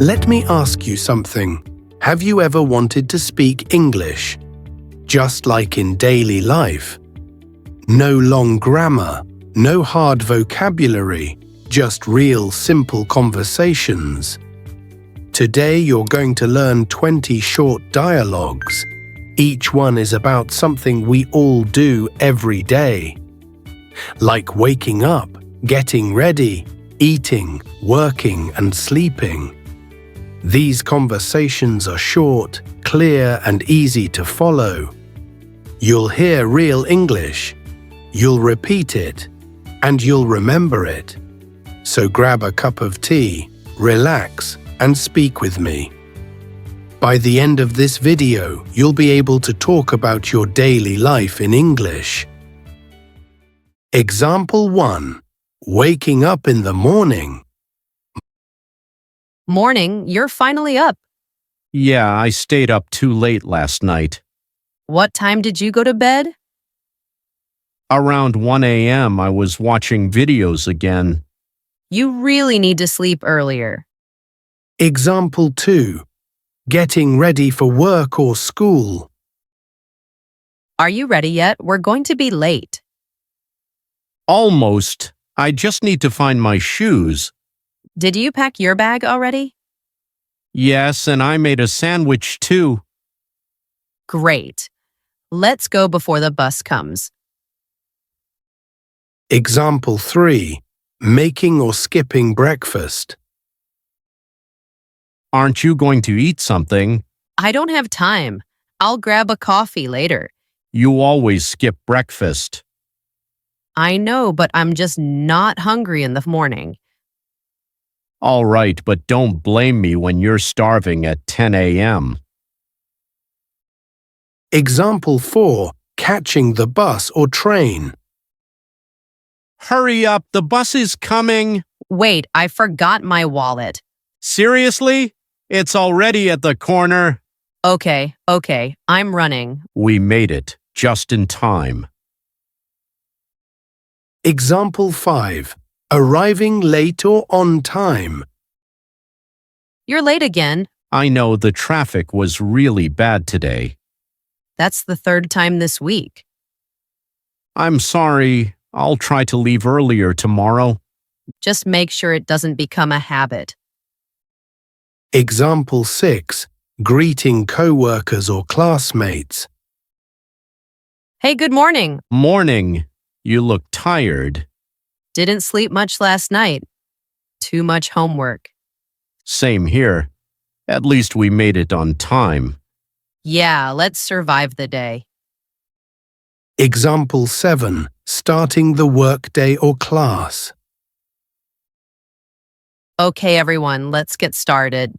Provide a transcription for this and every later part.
Let me ask you something. Have you ever wanted to speak English? Just like in daily life. No long grammar, no hard vocabulary, just real simple conversations. Today you're going to learn 20 short dialogues. Each one is about something we all do every day. Like waking up, getting ready, eating, working and sleeping. These conversations are short, clear and easy to follow. You'll hear real English. You'll repeat it, and you'll remember it. So grab a cup of tea, relax, and speak with me. By the end of this video, you'll be able to talk about your daily life in English. Example 1. Waking up in the morning. Morning, you're finally up. Yeah, I stayed up too late last night. What time did you go to bed? Around 1 a.m. I was watching videos again. You really need to sleep earlier. Example 2. Getting ready for work or school. Are you ready yet? We're going to be late. Almost. I just need to find my shoes. Did you pack your bag already? Yes, and I made a sandwich too. Great. Let's go before the bus comes. Example 3. Making or skipping breakfast. Aren't you going to eat something? I don't have time. I'll grab a coffee later. You always skip breakfast. I know, but I'm just not hungry in the morning. All right, but don't blame me when you're starving at 10 a.m. Example 4. Catching the bus or train. Hurry up, the bus is coming. Wait, I forgot my wallet. Seriously? It's already at the corner. Okay, I'm running. We made it, just in time. Example 5. Arriving late or on time. You're late again. I know the traffic was really bad today. That's the third time this week. I'm sorry. I'll try to leave earlier tomorrow. Just make sure it doesn't become a habit. Example 6. Greeting co-workers or classmates. Hey, good morning. Morning. You look tired. Didn't sleep much last night. Too much homework. Same here. At least we made it on time. Yeah, let's survive the day. Example 7. Starting the workday or class. Okay, everyone, let's get started.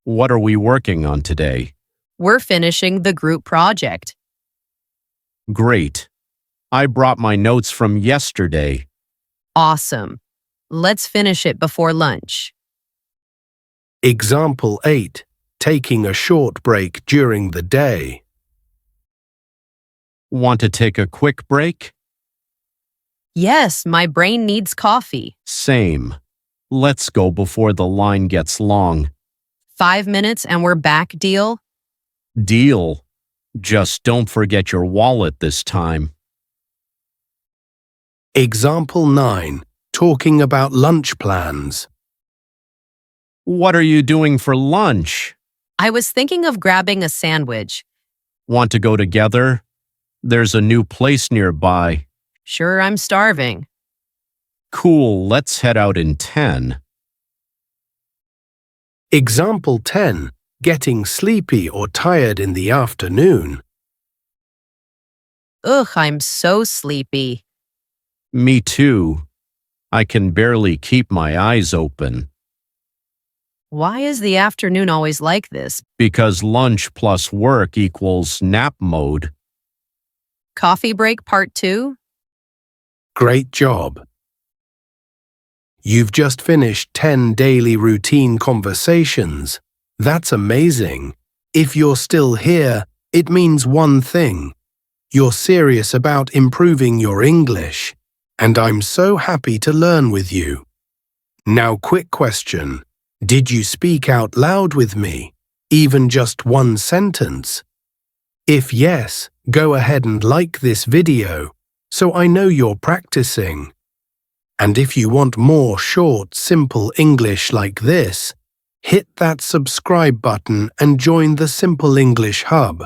What are we working on today? We're finishing the group project. Great. I brought my notes from yesterday. Awesome. Let's finish it before lunch. Example 8. Taking a short break during the day. Want to take a quick break? Yes, my brain needs coffee. Same. Let's go before the line gets long. 5 minutes and we're back, deal? Deal. Just don't forget your wallet this time. Example 9. Talking about lunch plans. What are you doing for lunch? I was thinking of grabbing a sandwich. Want to go together? There's a new place nearby. Sure, I'm starving. Cool, let's head out in 10. Example 10. Getting sleepy or tired in the afternoon. Ugh, I'm so sleepy. Me too. I can barely keep my eyes open. Why is the afternoon always like this? Because lunch plus work equals nap mode. Coffee break part 2? Great job. You've just finished 10 daily routine conversations. That's amazing. If you're still here, it means one thing. You're serious about improving your English. And I'm so happy to learn with you. Now, quick question. Did you speak out loud with me, even just one sentence? If yes, go ahead and like this video, so I know you're practicing. And if you want more short, simple English like this, hit that subscribe button and join the Simple English Hub.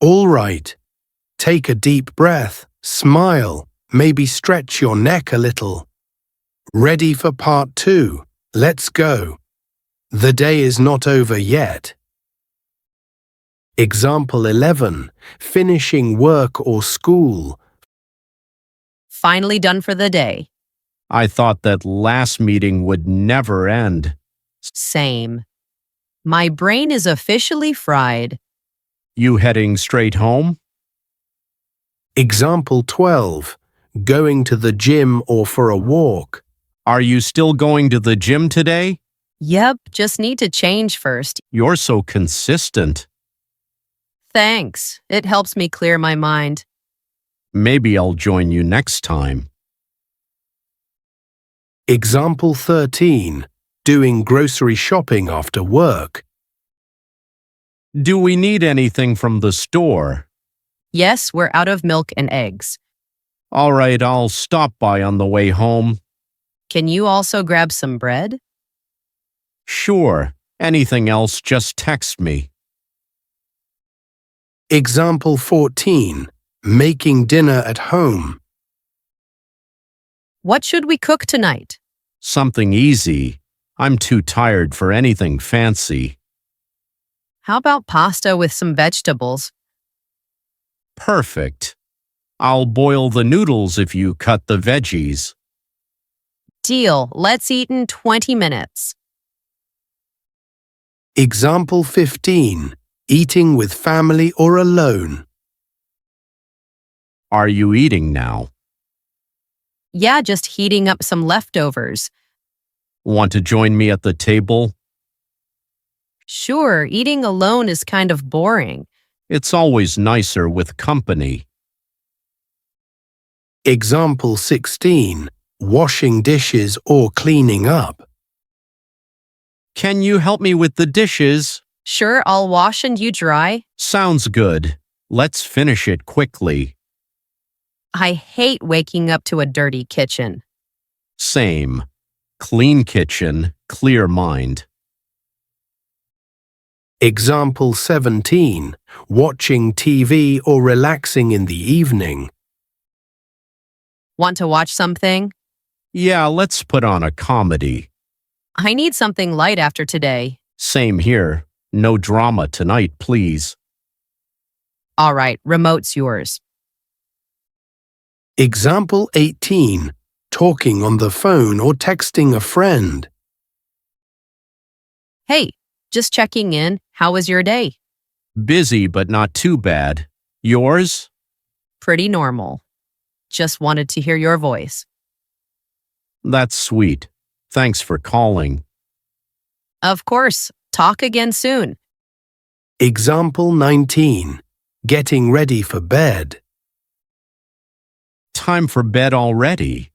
All right, take a deep breath, smile, maybe stretch your neck a little. Ready for part 2? Let's go. The day is not over yet. Example 11. Finishing work or school. Finally done for the day. I thought that last meeting would never end. Same. My brain is officially fried. You heading straight home? Example 12. Going to the gym or for a walk. Are you still going to the gym today? Yep, just need to change first. You're so consistent. Thanks. It helps me clear my mind. Maybe I'll join you next time. Example 13. Doing grocery shopping after work. Do we need anything from the store? Yes, we're out of milk and eggs. All right, I'll stop by on the way home. Can you also grab some bread? Sure. Anything else, just text me. Example 14. Making dinner at home. What should we cook tonight? Something easy. I'm too tired for anything fancy. How about pasta with some vegetables? Perfect. I'll boil the noodles if you cut the veggies. Deal. Let's eat in 20 minutes. Example 15. Eating with family or alone. Are you eating now? Yeah, just heating up some leftovers. Want to join me at the table? Sure, eating alone is kind of boring. It's always nicer with company. Example 16. Washing dishes or cleaning up. Can you help me with the dishes? Sure, I'll wash and you dry. Sounds good. Let's finish it quickly. I hate waking up to a dirty kitchen. Same. Clean kitchen, clear mind. Example 17. Watching TV or relaxing in the evening. Want to watch something? Yeah, let's put on a comedy. I need something light after today. Same here. No drama tonight, please. All right, remote's yours. Example 18. Talking on the phone or texting a friend. Hey, just checking in. How was your day? Busy, but not too bad. Yours? Pretty normal. Just wanted to hear your voice. That's sweet. Thanks for calling. Of course. Talk again soon. Example 19. Getting ready for bed. Time for bed already.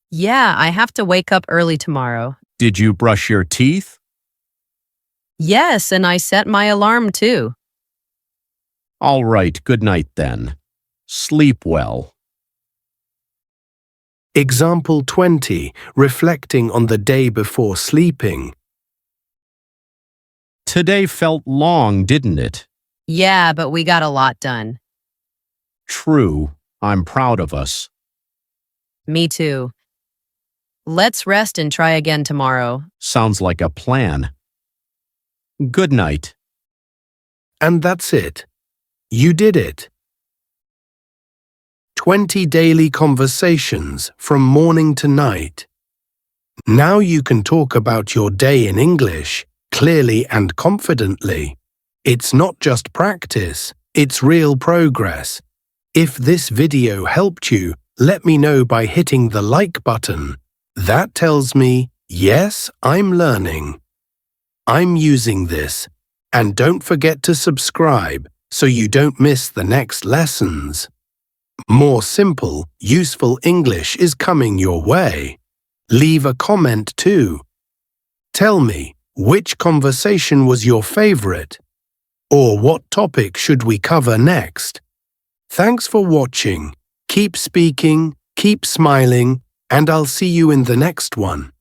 Yeah, I have to wake up early tomorrow. Did you brush your teeth? Yes, and I set my alarm too. All right, good night then. Sleep well. Example 20. Reflecting on the day before sleeping. Today felt long, didn't it? Yeah, but we got a lot done. True. I'm proud of us. Me too. Let's rest and try again tomorrow. Sounds like a plan. Good night. And that's it. You did it. 20 daily conversations from morning to night. Now you can talk about your day in English clearly and confidently. It's not just practice, it's real progress. If this video helped you, let me know by hitting the like button. That tells me, yes, I'm learning. I'm using this. And don't forget to subscribe so you don't miss the next lessons. More simple, useful English is coming your way. Leave a comment too. Tell me, which conversation was your favorite? Or what topic should we cover next? Thanks for watching. Keep speaking, keep smiling, and I'll see you in the next one.